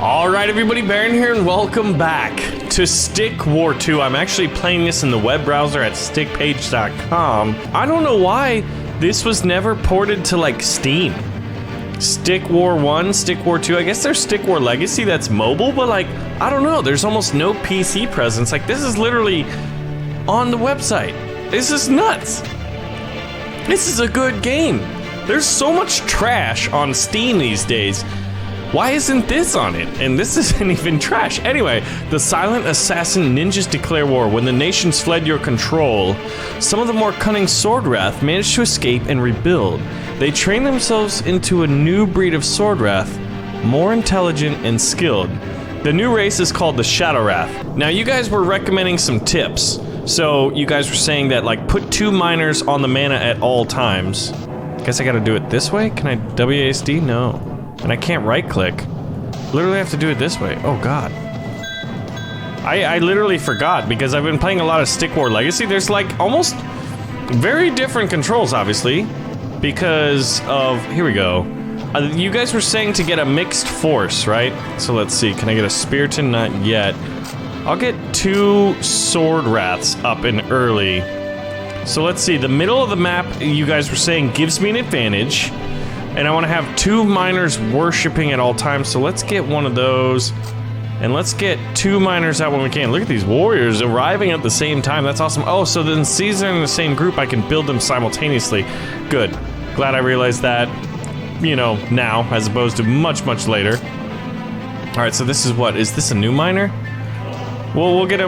Alright everybody, Baron here and welcome back to Stick War 2. I'm actually playing this in the web browser at stickpage.com. I don't know why this was never ported to like Steam. Stick War 1, Stick War 2, I guess there's Stick War Legacy that's mobile, but like, I don't know, there's almost no PC presence. Like this is literally on the website. This is nuts. This is a good game. There's so much trash on Steam these days. Why isn't this on it? And this isn't even trash. Anyway, the silent assassin ninjas declare war. When the nations fled your control, some of the more cunning sword wrath managed to escape and rebuild. They train themselves into a new breed of sword wrath, more intelligent and skilled. The new race is called the Shadow Wrath. Now you guys were recommending some tips. So you guys were saying that like put 2 miners on the mana at all times. Guess I gotta do it this way? Can I WASD? No. And I can't right click. Literally have to do it this way. Oh god. I literally forgot because I've been playing a lot of Stick War Legacy. There's like almost very different controls obviously because of, here we go. You guys were saying to get a mixed force, right? So let's see, can I get a Spiriton? Not yet. I'll get 2 sword wraths up and early. So let's see, the middle of the map you guys were saying gives me an advantage. And I want to have 2 miners worshipping at all times, so let's get one of those. And let's get 2 miners out when we can. Look at these warriors arriving at the same time, that's awesome. Oh, so then since they're in the same group, I can build them simultaneously. Good. Glad I realized that, you know, now, as opposed to much, much later. Alright, so this is what? Is this a new miner? Well, we'll get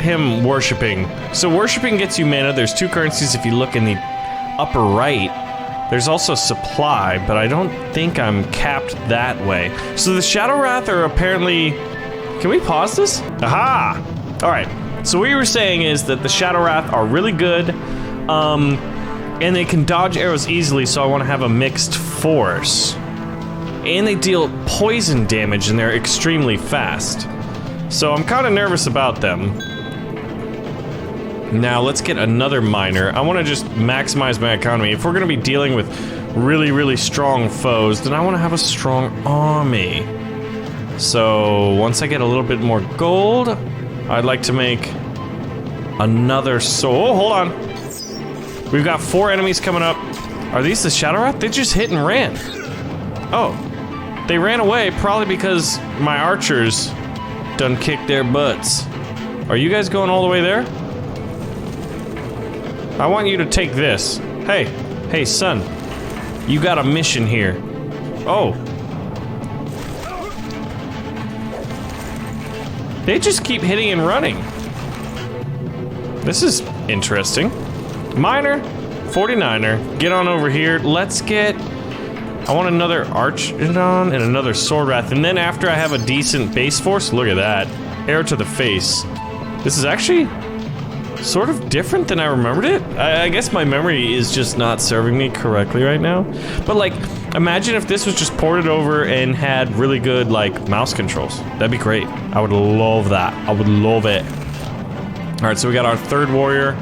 him worshipping. So worshipping gets you mana. There's 2 currencies if you look in the upper right. There's also supply, but I don't think I'm capped that way. So the Shadow Wrath are apparently... Can we pause this? Aha! Alright, so what you were saying is that the Shadow Wrath are really good, and they can dodge arrows easily, so I want to have a mixed force. And they deal poison damage, and they're extremely fast. So I'm kind of nervous about them. Now let's get another miner. I want to just maximize my economy. If we're going to be dealing with really, really strong foes, then I want to have a strong army. So once I get a little bit more gold, I'd like to make another sword. Oh, hold on. We've got 4 enemies coming up. Are these the Shadow Wrath? They just hit and ran. Oh, they ran away probably because my archers done kicked their butts. Are you guys going all the way there? I want you to take this. Hey, son. You got a mission here. Oh. They just keep hitting and running. This is interesting. Miner, 49er, get on over here. Let's get... I want another Archidon and another Sword Wrath. And then after I have a decent base force, look at that. Arrow to the face. This is actually... sort of different than I remembered it. I guess my memory is just not serving me correctly right now. But like, imagine if this was just ported over and had really good like mouse controls. That'd be great. I would love that. I would love it. Alright, so we got our 3rd warrior.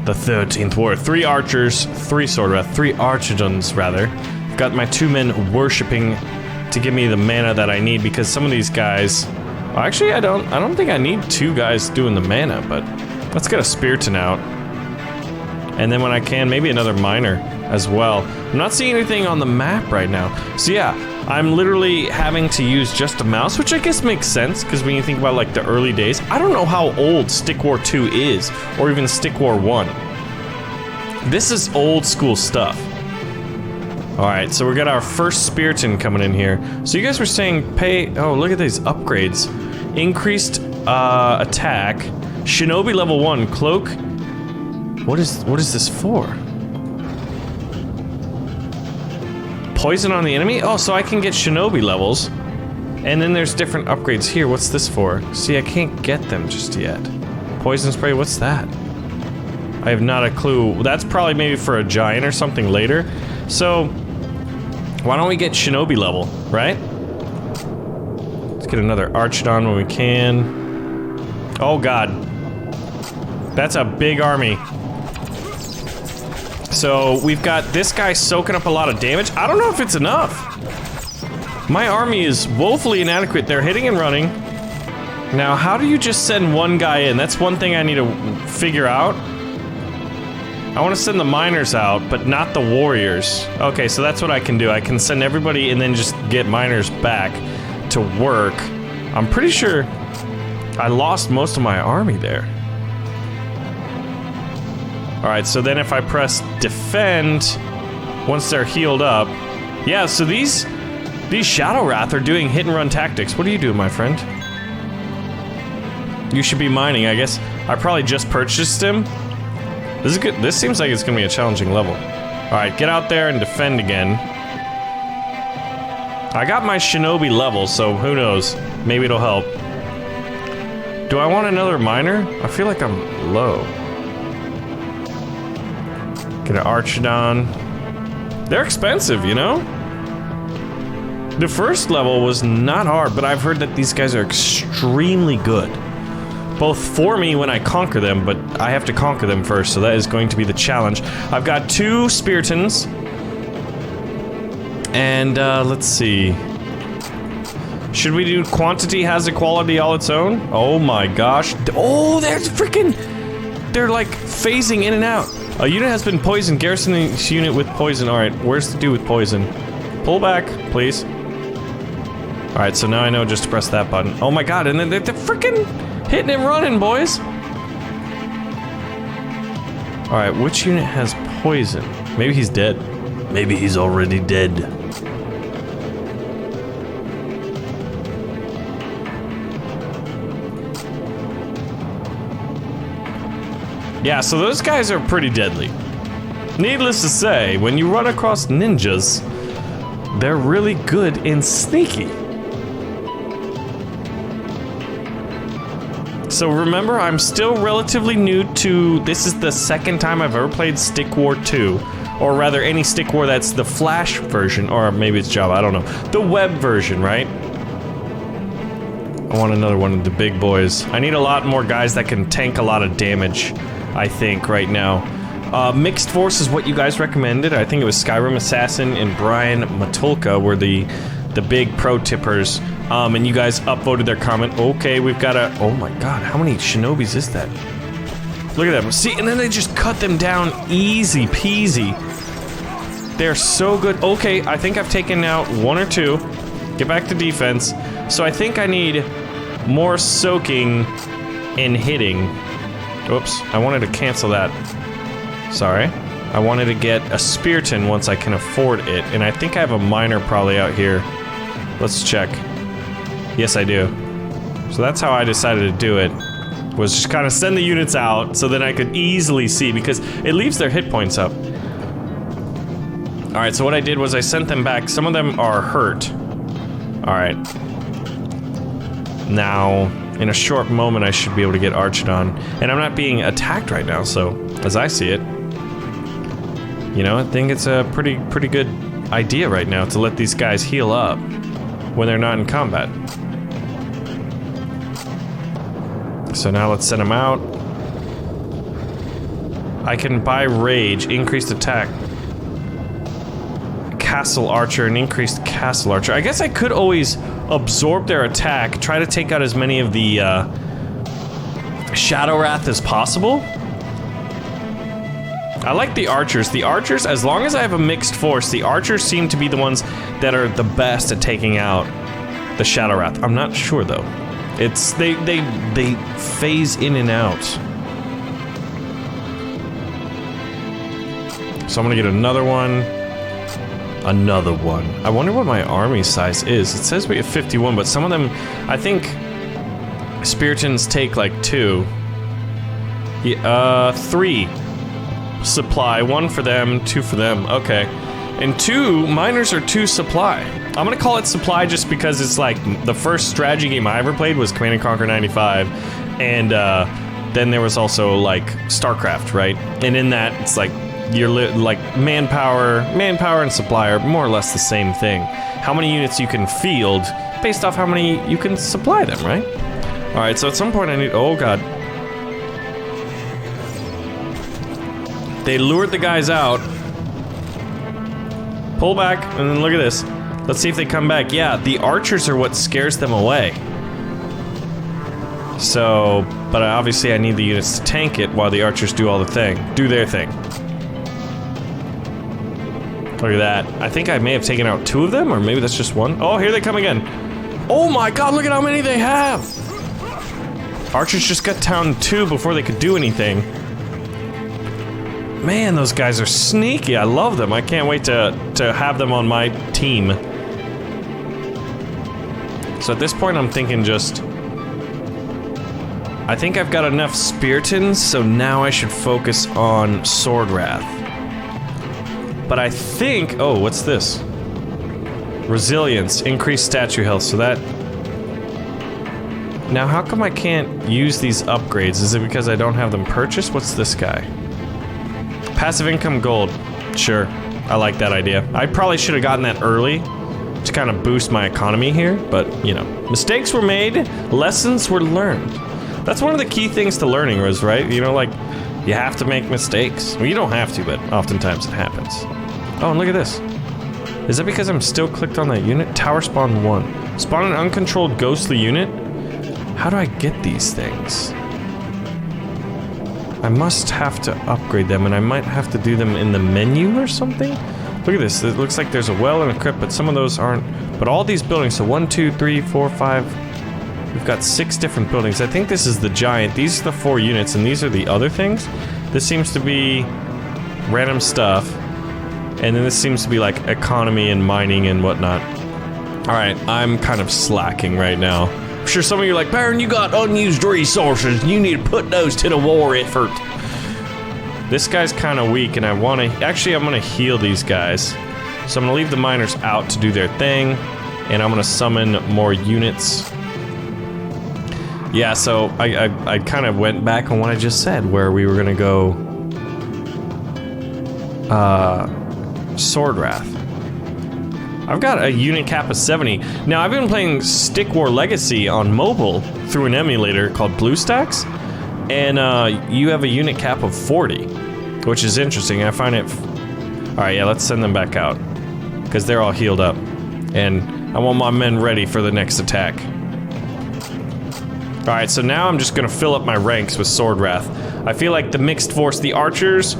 The 13th warrior. 3 archers, 3 sword wrath, 3 archidons rather. Got my 2 men worshipping to give me the mana that I need because some of these guys... Well, actually, I don't think I need 2 guys doing the mana, but... Let's get a Spiriton out. And then when I can, maybe another miner as well. I'm not seeing anything on the map right now. So yeah, I'm literally having to use just a mouse, which I guess makes sense, because when you think about like the early days, I don't know how old Stick War 2 is, or even Stick War 1. This is old school stuff. Alright, so we got our first Spiriton coming in here. So you guys were saying pay... Oh, look at these upgrades. Increased attack. Shinobi level 1, cloak. What is this for? Poison on the enemy? Oh, so I can get Shinobi levels. And then there's different upgrades here. What's this for? See, I can't get them just yet. Poison spray, what's that? I have not a clue. That's probably maybe for a giant or something later. So, why don't we get Shinobi level, right? Let's get another Archidon when we can. Oh god. That's a big army. So we've got this guy soaking up a lot of damage. I don't know if it's enough. My army is woefully inadequate. They're hitting and running. Now, how do you just send one guy in? That's one thing I need to figure out. I want to send the miners out, but not the warriors. Okay, so that's what I can do. I can send everybody and then just get miners back to work. I'm pretty sure I lost most of my army there. Alright, so then if I press defend, once they're healed up... Yeah, so these Shadow Wrath are doing hit and run tactics. What are you doing, my friend? You should be mining, I guess. I probably just purchased him. This is good. This seems like it's gonna be a challenging level. Alright, get out there and defend again. I got my shinobi level, so who knows? Maybe it'll help. Do I want another miner? I feel like I'm low. Get an Archidon. They're expensive, you know? The first level was not hard, but I've heard that these guys are extremely good. Both for me when I conquer them, but I have to conquer them first, so that is going to be the challenge. I've got 2 Spiritons. And, let's see. Should we do quantity has a quality all its own? Oh my gosh. Oh, there's freaking... They're like phasing in and out. A unit has been poisoned. Garrison this unit with poison. Alright, where's the dude with poison? Pull back, please. Alright, so now I know just to press that button. Oh my god, and then they're freaking hitting and running, boys. Alright, which unit has poison? Maybe he's dead. Maybe he's already dead. Yeah, so those guys are pretty deadly. Needless to say, when you run across ninjas, they're really good and sneaky. So remember, I'm still relatively new to... This is the second time I've ever played Stick War 2. Or rather, any Stick War that's the Flash version, or maybe it's Java, I don't know. The web version, right? I want another one of the big boys. I need a lot more guys that can tank a lot of damage, I think, right now. Mixed Force is what you guys recommended. I think it was Skyrim Assassin and Brian Matulka were the big pro tippers. And you guys upvoted their comment. Okay, we've got a... Oh my god, how many shinobis is that? Look at them. See, and then they just cut them down easy peasy. They're so good. Okay, I think I've taken out 1 or 2. Get back to defense. So I think I need more soaking and hitting. Oops, I wanted to cancel that. Sorry. I wanted to get a Spiriton once I can afford it, and I think I have a miner probably out here. Let's check. Yes, I do. So that's how I decided to do it. Was just kind of send the units out so then I could easily see, because it leaves their hit points up. Alright, so what I did was I sent them back. Some of them are hurt. Alright. Now, in a short moment, I should be able to get Archidon. And I'm not being attacked right now, so as I see it, you know, I think it's a pretty good idea right now to let these guys heal up when they're not in combat. So now let's send them out. I can buy Rage, increased attack. Castle Archer, and increased Castle Archer. I guess I could always absorb their attack, try to take out as many of the Shadow Wrath as possible. I like the archers. The archers, as long as I have a mixed force, the archers seem to be the ones that are the best at taking out the Shadow Wrath. I'm not sure though. It's they phase in and out. So I'm gonna get another one. Another one. I wonder what my army size is. It says we have 51, but some of them, I think Spiritons take like 2. Yeah, 3 supply. 1 for them, 2 for them. Okay. And 2 miners are 2 supply. I'm gonna call it supply just because it's like the first strategy game I ever played was Command & Conquer 95, and then there was also like StarCraft, right? And in that, it's like you're like manpower and supply are more or less the same thing. How many units you can field based off how many you can supply them, right? All right, so at some point I need. Oh god. They lured the guys out. Pull back, and then look at this. Let's see if they come back. Yeah, the archers are what scares them away. So, but obviously I need the units to tank it while the archers do all the thing. Do their thing. Look at that. I think I may have taken out 2 of them, or maybe that's just 1. Oh, here they come again. Oh my god, look at how many they have! Archers just got down 2 before they could do anything. Man, those guys are sneaky. I love them. I can't wait to have them on my team. So at this point, I'm thinking just... I think I've got enough Spiritans, so now I should focus on Sword Wrath. But I think... Oh, what's this? Resilience. Increased statue health, so that... Now, how come I can't use these upgrades? Is it because I don't have them purchased? What's this guy? Passive income gold. Sure. I like that idea. I probably should have gotten that early to kind of boost my economy here, but, you know. Mistakes were made, lessons were learned. That's one of the key things to learning, Riz, right? You know, like, you have to make mistakes. Well, you don't have to, but oftentimes it happens. Oh, and look at this. Is that because I'm still clicked on that unit? Tower spawn 1. Spawn an uncontrolled ghostly unit? How do I get these things? I must have to upgrade them, and I might have to do them in the menu or something? Look at this. It looks like there's a well and a crypt, but some of those aren't. But all these buildings, so 1, 2, 3, 4, 5. We've got 6 different buildings. I think this is the giant. These are the 4 units, and these are the other things. This seems to be random stuff. And then this seems to be like economy and mining and whatnot. Alright, I'm kind of slacking right now. I'm sure some of you are like, Baron, you got unused resources. You need to put those to the war effort. This guy's kind of weak, and I want to... Actually, I'm going to heal these guys. So I'm going to leave the miners out to do their thing. And I'm going to summon more units. Yeah, so I kind of went back on what I just said, where we were going to go... Sword Wrath. I've got a unit cap of 70. Now, I've been playing Stick War Legacy on mobile through an emulator called BlueStacks, and you have a unit cap of 40, which is interesting. I find it... Alright, yeah, let's send them back out, because they're all healed up, and I want my men ready for the next attack. Alright, so now I'm just gonna fill up my ranks with Sword Wrath. I feel like the mixed force, the archers,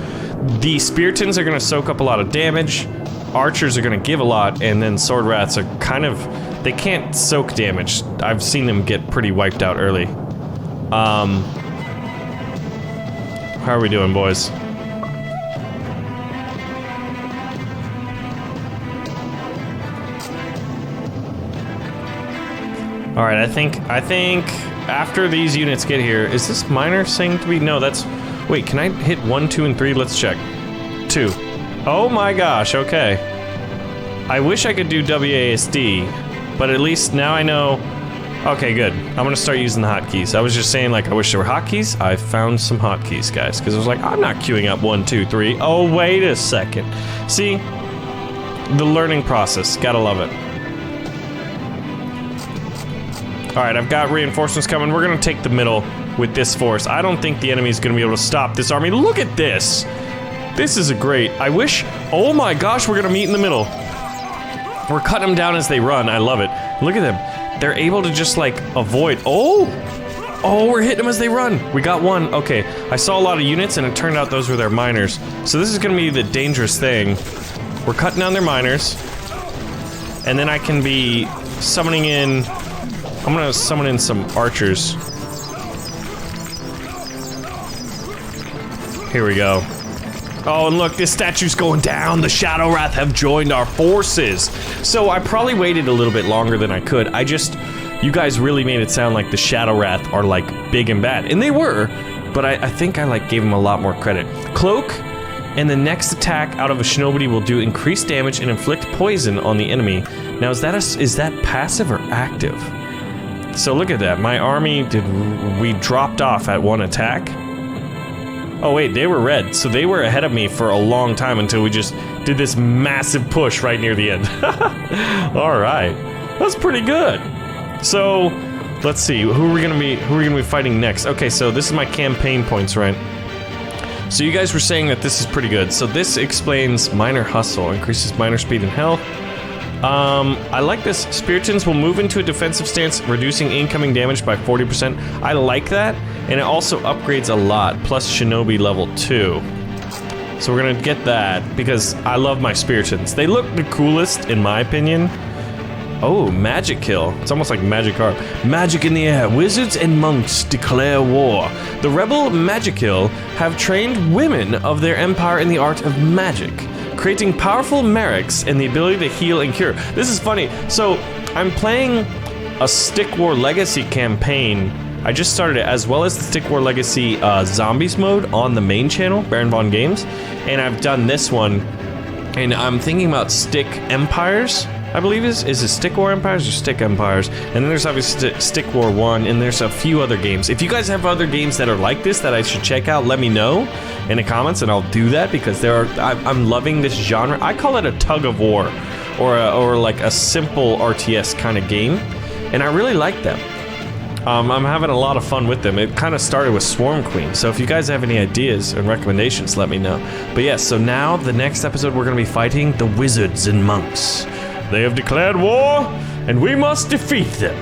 the Spiritans are gonna soak up a lot of damage, archers are gonna give a lot, and then Sword Wraths are kind of... They can't soak damage. I've seen them get pretty wiped out early. How are we doing, boys? Alright, I think after these units get here, is this miner saying to be... No, that's... Wait, can I hit 1, 2, and 3? Let's check. 2. Oh my gosh, okay. I wish I could do WASD, but at least now I know... Okay, good. I'm gonna start using the hotkeys. I was just saying, like, I wish there were hotkeys. I found some hotkeys, guys, because I was like, I'm not queuing up 1, 2, 3. Oh, wait a second. See? The learning process. Gotta love it. Alright, I've got reinforcements coming. We're gonna take the middle with this force. I don't think the enemy's gonna be able to stop this army. Look at this! This is a great... I wish... Oh my gosh, we're gonna meet in the middle. We're cutting them down as they run. I love it. Look at them. They're able to just, like, avoid... Oh! Oh, we're hitting them as they run. We got one. Okay, I saw a lot of units, and it turned out those were their miners. So this is gonna be the dangerous thing. We're cutting down their miners. And then I can be summoning in... I'm gonna summon in some archers. Here we go. Oh, and look, this statue's going down. The Shadow Wrath have joined our forces. So I probably waited a little bit longer than I could. You guys really made it sound like the Shadow Wrath are, like, big and bad. And they were, but I think I, like, gave them a lot more credit. Cloak, and the next attack out of a Shinobi will do increased damage and inflict poison on the enemy. Now, is that passive or active? So look at that. My army, we dropped off at 1 attack. Oh wait, they were red, so they were ahead of me for a long time until we just did this massive push right near the end. Alright. That's pretty good. So, let's see, who are we gonna be fighting next? Okay, so this is my campaign points, right? So you guys were saying that this is pretty good. So this explains Miner Hustle, increases miner speed and health. I like this. Spiritans will move into a defensive stance, reducing incoming damage by 40%. I like that, and it also upgrades a lot, plus Shinobi level 2. So we're gonna get that, because I love my Spiritans. They look the coolest, in my opinion. Oh, magic kill. It's almost like magic card. Magic in the air. Wizards and monks declare war. The rebel Magikill have trained women of their empire in the art of magic, creating powerful mercs and the ability to heal and cure. This is funny. So, I'm playing a Stick War Legacy campaign. I just started it, as well as the Stick War Legacy Zombies mode on the main channel, Baron Games. And I've done this one, and I'm thinking about Stick Empires, I believe is it Stick War Empires or Stick Empires? And then there's obviously Stick War 1, and there's a few other games. If you guys have other games that are like this that I should check out, let me know in the comments, and I'll do that, because I'm loving this genre. I call it a tug of war, or like a simple RTS kind of game, and I really like them. I'm having a lot of fun with them. It kind of started with Swarm Queen, so if you guys have any ideas and recommendations, let me know. But yes, so now the next episode we're going to be fighting the wizards and monks. They have declared war, and we must defeat them.